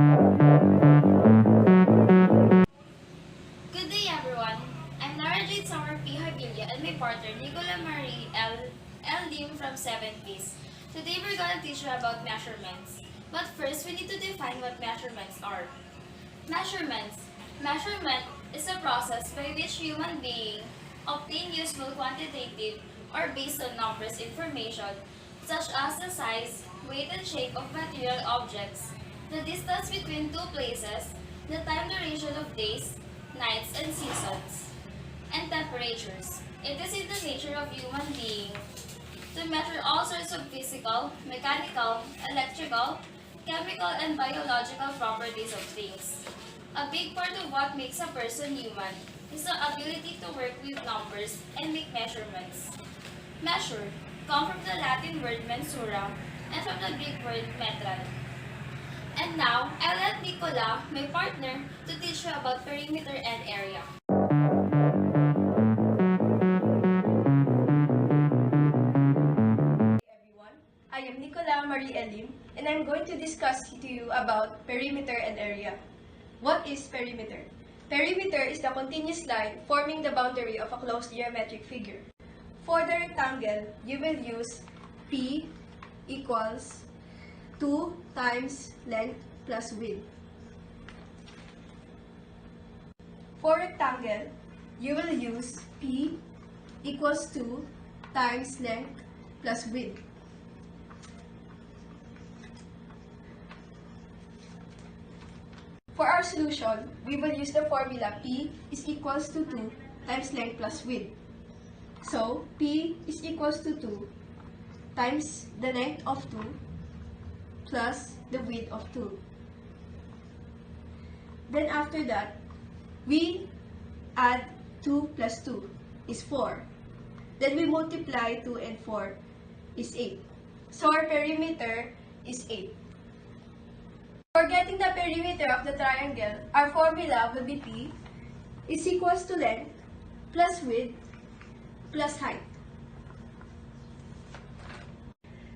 Good day, everyone. I'm Lara Jade Summer P. Habilia and my partner Nicolah Marie L. Lim from 7th Base. Today we're gonna teach you about measurements. But first, we need to define what measurements are. Measurements. Measurement is a process by which human beings obtain useful quantitative or based on numbers information such as the size, weight, and shape of material objects, the distance between two places, the time duration of days, nights, and seasons, and temperatures. It is in the nature of human being to measure all sorts of physical, mechanical, electrical, chemical, and biological properties of things. A big part of what makes a person human is the ability to work with numbers and make measurements. Measure come from the Latin word mensura and from the Greek word metran. And now, I'll let Nicolah, my partner, to teach you about perimeter and area. Everyone, I am Nicolah Marie Elim, and I'm going to discuss to you about perimeter and area. What is perimeter? Perimeter is the continuous line forming the boundary of a closed geometric figure. For the rectangle, you will use P equals 2 times length plus width. For rectangle, you will use P equals 2 times length plus width. For our solution, we will use the formula P is equals to 2 times length plus width. So, P is equals to 2 times the length of 2 plus the width of 2. Then after that, we add 2 plus 2 is 4. Then we multiply 2 and 4 is 8. So our perimeter is 8. For getting the perimeter of the triangle, our formula will be P is equals to length plus width plus height.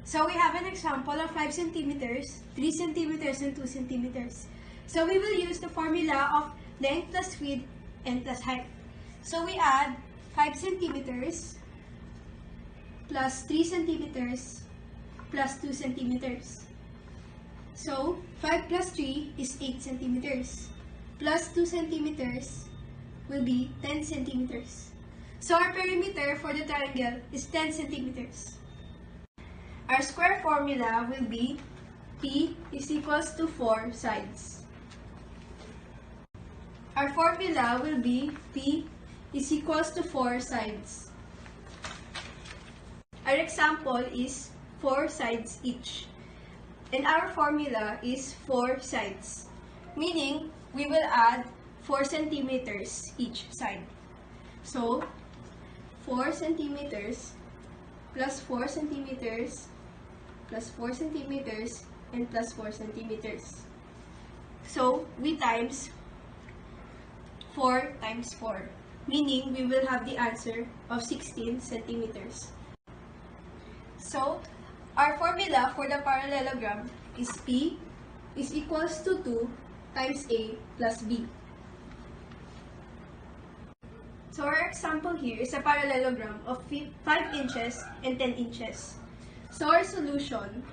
So we have an example of 5 centimeters, 3 centimeters, and 2 centimeters. So we will use the formula of length plus width and plus height. So we add 5 centimeters plus 3 centimeters plus 2 centimeters. So 5 plus 3 is 8 centimeters plus 2 centimeters will be 10 centimeters. So our perimeter for the triangle is 10 centimeters. Our square formula will be P is equals to 4 sides. Our formula will be P is equals to 4 sides. Our example is 4 sides each. And our formula is 4 sides, meaning we will add 4 centimeters each side. So, 4 centimeters plus 4 centimeters plus 4 centimeters and plus 4 centimeters. So, we times 4 times 4, meaning we will have the answer of 16 centimeters. So, our formula for the parallelogram is P is equals to 2 times A plus B. So our example here is a parallelogram of 5 inches and 10 inches. So our solution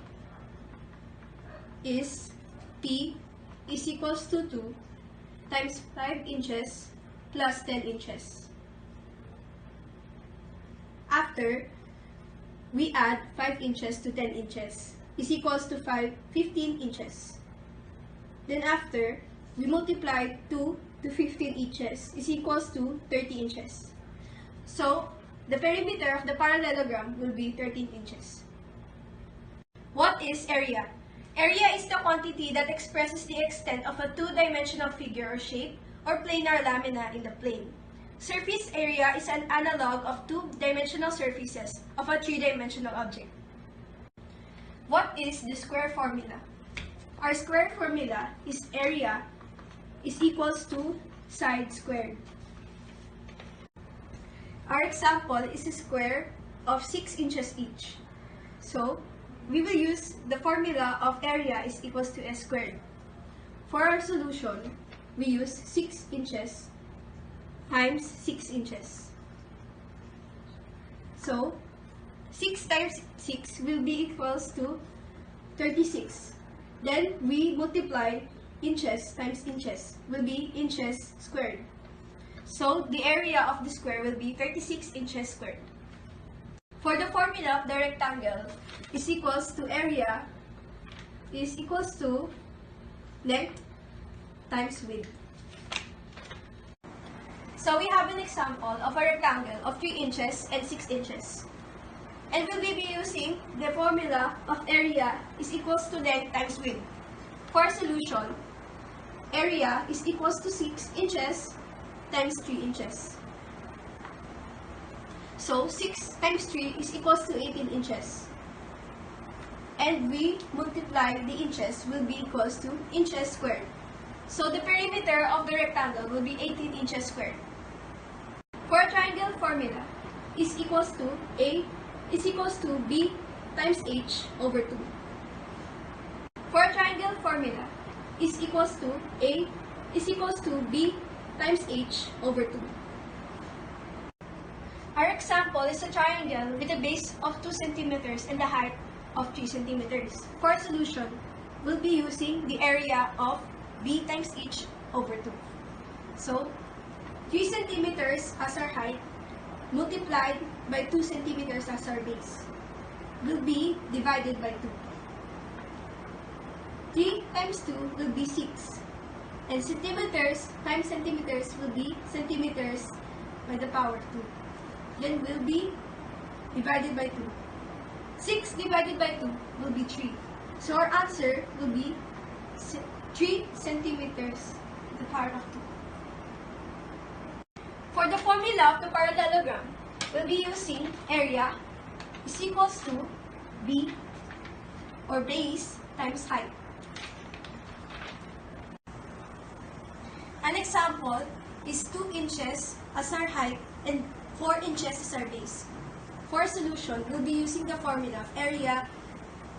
is P is equals to 2 times 5 inches plus 10 inches. After, we add 5 inches to 10 inches is equals to 15 inches. Then after, we multiply 2 to 15 inches is equals to 30 inches. So, the perimeter of the parallelogram will be 13 inches. What is area? Area is the quantity that expresses the extent of a two-dimensional figure or shape or planar lamina in the plane. Surface area is an analog of two-dimensional surfaces of a three-dimensional object. What is the square formula? Our square formula is area is equals to side squared. Our example is a square of 6 inches each. So, we will use the formula of area is equals to S squared. For our solution, we use 6 inches times 6 inches. So, 6 times 6 will be equals to 36. Then, we multiply inches times inches will be inches squared. So, the area of the square will be 36 inches squared. For the formula of the rectangle is equals to area is equals to length times width. So we have an example of a rectangle of 3 inches and 6 inches. And we'll be using the formula of area is equals to length times width. For our solution, area is equals to 6 inches times 3 inches. So 6 times 3 is equals to 18 inches. And we multiply the inches will be equals to inches squared. So the perimeter of the rectangle will be 18 inches squared. For a triangle formula is equals to A is equals to B times H over 2. For a triangle formula is equals to A is equals to B times H over 2. Our example is a triangle with a base of 2 centimeters and the height of 3 centimeters. For our solution, we'll be using the area of B times H over 2. So, 3 centimeters as our height multiplied by 2 centimeters as our base will be divided by 2. 3 times 2 will be 6. And centimeters times centimeters will be centimeters by the power 2. Then will be divided by 2. 6 divided by 2 will be 3. So our answer will be 3 centimeters to the power of 2. For the formula of the parallelogram, we'll be using area is equals to B or base times height. An example is 2 inches as our height and 4 inches as our base. For solution, we'll be using the formula of area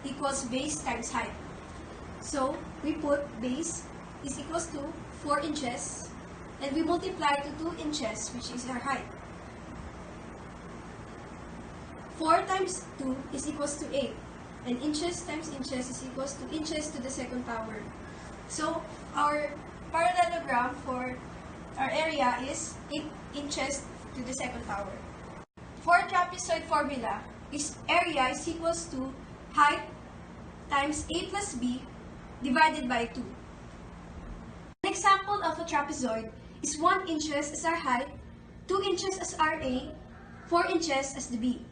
equals base times height. So, we put base is equals to 4 inches and we multiply to 2 inches, which is our height. 4 times 2 is equals to 8. And inches times inches is equals to inches to the second power. So, our parallelogram for our area is 8 inches to the second power. For trapezoid formula, is area is equals to height times A plus B divided by 2. An example of a trapezoid is 1 inches as our height, 2 inches as our A, 4 inches as the B.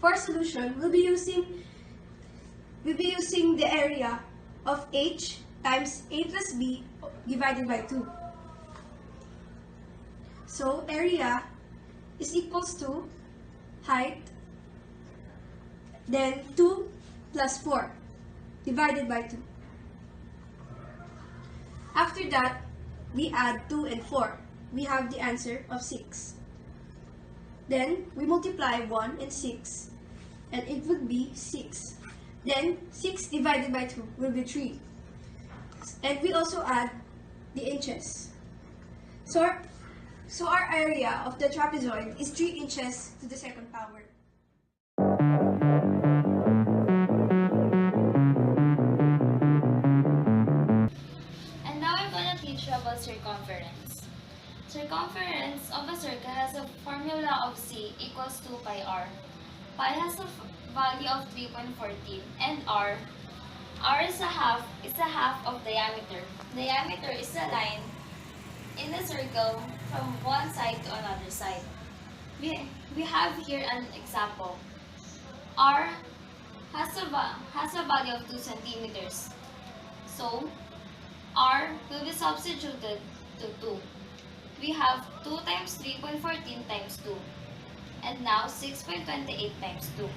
For solution, we'll be using the area of H times A plus B divided by 2. So, area is equals to height, then 2 plus 4 divided by 2. After that, we add 2 and 4. We have the answer of 6. Then, we multiply 1 and 6, and it would be 6. Then, 6 divided by 2 will be 3. And we also add the inches. So our area of the trapezoid is 3 inches to the second power. And now I'm going to teach you about circumference. Circumference of a circle has a formula of C equals 2 pi r. Pi has a value of 3.14 and r is a half of diameter. Diameter is a line in a circle from one side to another side. We have here an example. R has a value of 2 centimeters. So, R will be substituted to 2. We have 2 times 3.14 times 2. And now 6.28 times 2.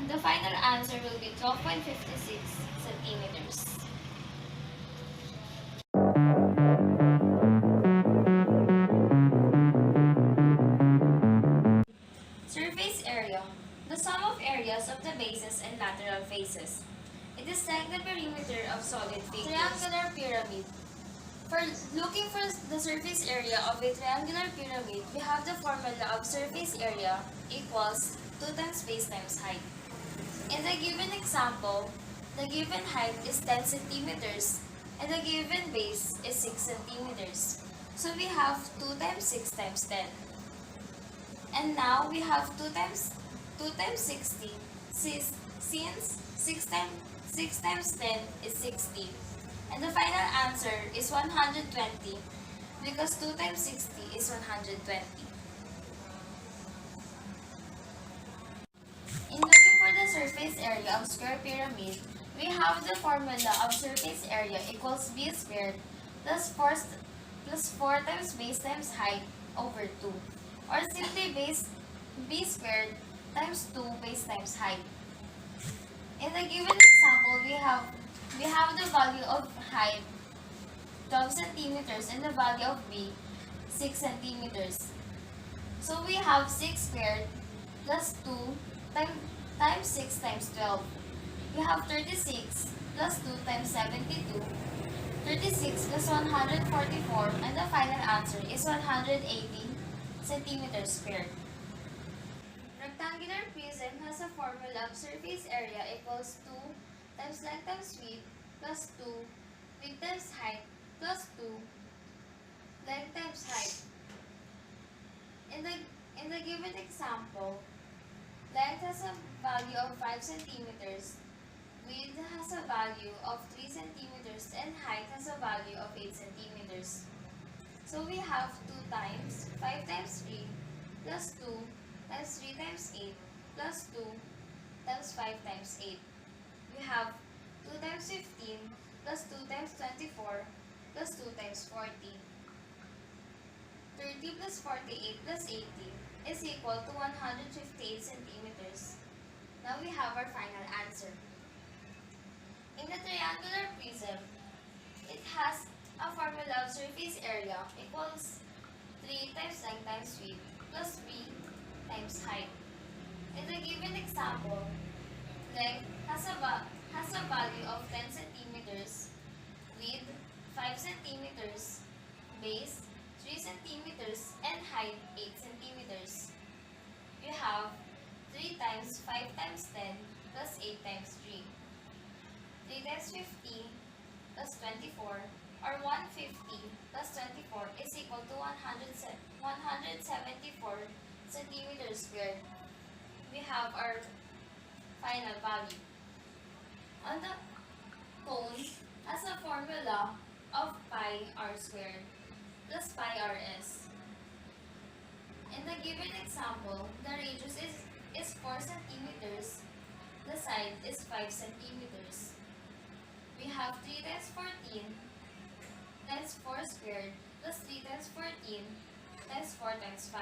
The final answer will be 12.56 centimeters. Surface area. The sum of areas of the bases and lateral faces. It is like the perimeter of solid figures. Triangular pyramid. pyramid. For looking for the surface area of a triangular pyramid, we have the formula of surface area equals 2 times base times height. In the given example, the given height is 10 centimeters and the given base is 6 centimeters. So we have 2 times 6 times 10. And now we have 2 times 60 since 6 times 10 is 60. And the final answer is 120 because 2 times 60 is 120. In looking for the surface area of square pyramid, we have the formula of surface area equals b squared plus 4 times base times height over 2. Or simply b squared times 2 base times height. In the given example, we have the value of height 12 centimeters and the value of b 6 centimeters. So we have 6 squared plus 2 times 6 times 12. We have 36 plus 2 times 72. 36 plus 144 and the final answer is 180 centimeters squared. Rectangular prism has a formula of surface area equals 2 times length times width plus 2 width times height plus 2 length times height. In the given example, length has a value of 5 centimeters, width has a value of 3 centimeters, and height has a value of 8 centimeters. So we have 2 times 5 times 3 plus 2 times 3 times 8 plus 2 times 5 times 8. We have 2 times 15 plus 2 times 24 plus 2 times 40. 30 plus 48 plus 80 is equal to 158 centimeters. Now we have our final answer. In the triangular prism, it has a formula of surface area equals 3 times length times width plus b times height. In the given example, length has a value of 10 centimeters, width 5 centimeters, base 3 centimeters, and height 8 centimeters. We have 3 times 5 times 10 plus 8 times 3. 3 times 50 plus 24 or 150 plus 24 is equal to 174 centimeters squared. We have our final value. On the cone has a formula of pi r squared plus pi rs. In the given example, the radius is 4 centimeters, the side is 5 centimeters. We have 3 times 14 times 4 squared plus 3 times 14 times 4 times 5.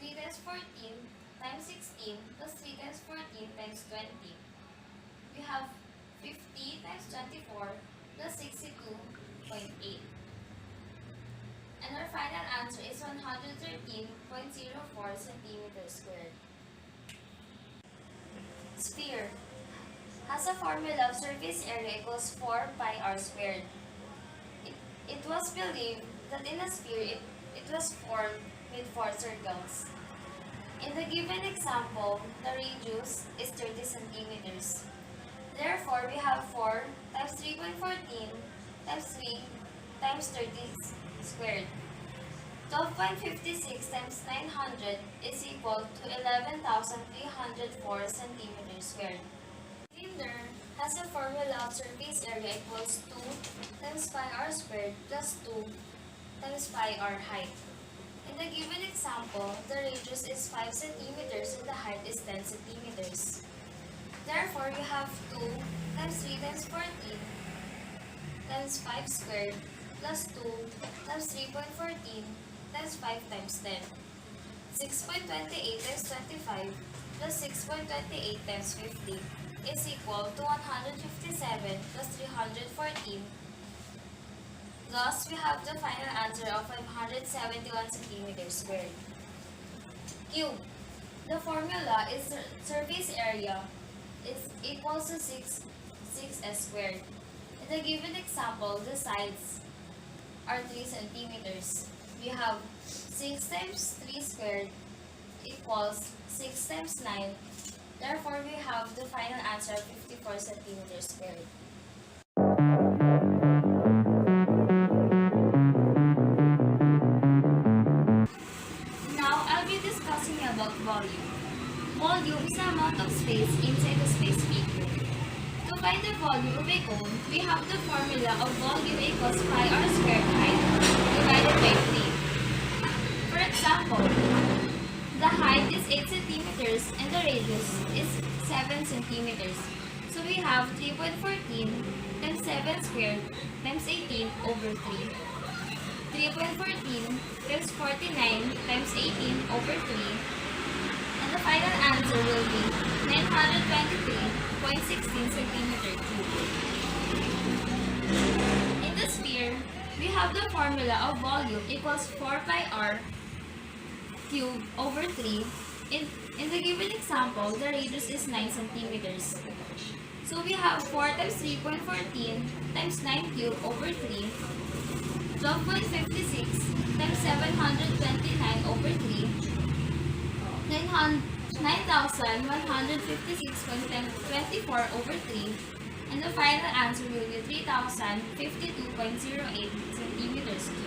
3 times 14 times 16 plus 3 times 14 times 20. We have 50 times 24 plus 62.8. And our final answer is 113.04 centimeters squared. Sphere has a formula of surface area equals 4 pi r squared. It was believed that in a sphere it was formed with 4 circles. In the given example, the radius is 30 centimeters. Therefore, we have 4 times 3.14 times 3 times 30 squared. 12.56 times 900 is equal to 11,304 centimeters squared. Cylinder has a formula of surface area equals 2 times pi r squared plus 2 times pi r height. In the given example, the radius is 5 centimeters and the height is 10 centimeters. Therefore, you have 2 times 3 times 14 times 5 squared plus 2 times 3.14 times 5 times 10. 6.28 times 25 plus 6.28 times 50 is equal to 157 plus 314. Thus, we have the final answer of 571 centimeters squared. Cube. The formula is surface area is equals to 6s squared. In the given example, the sides are 3 centimeters. We have 6 times 3 squared equals 6 times 9. Therefore, we have the final answer of 54 centimeters squared. Now, I'll be discussing about volume. Volume is the amount of space inside the space figure. To find the volume of a cone, we have the formula of volume equals pi r squared height divided by 3. For example, the height is 8 centimeters and the radius is 7 centimeters. So we have 3.14 times 7 squared times 18 over 3. 3.14 times 49 times 18 over 3. And the final answer will be 923.16 centimeter cubed. In the sphere, we have the formula of volume equals 4 pi r cubed over 3. In the given example, the radius is 9 centimeters. So we have 4 times 3.14 times 9 cubed over 3. 12.56 times 729 over 3. 9,156.24 over 3. And the final answer will be 3,052.08 centimeters cubed.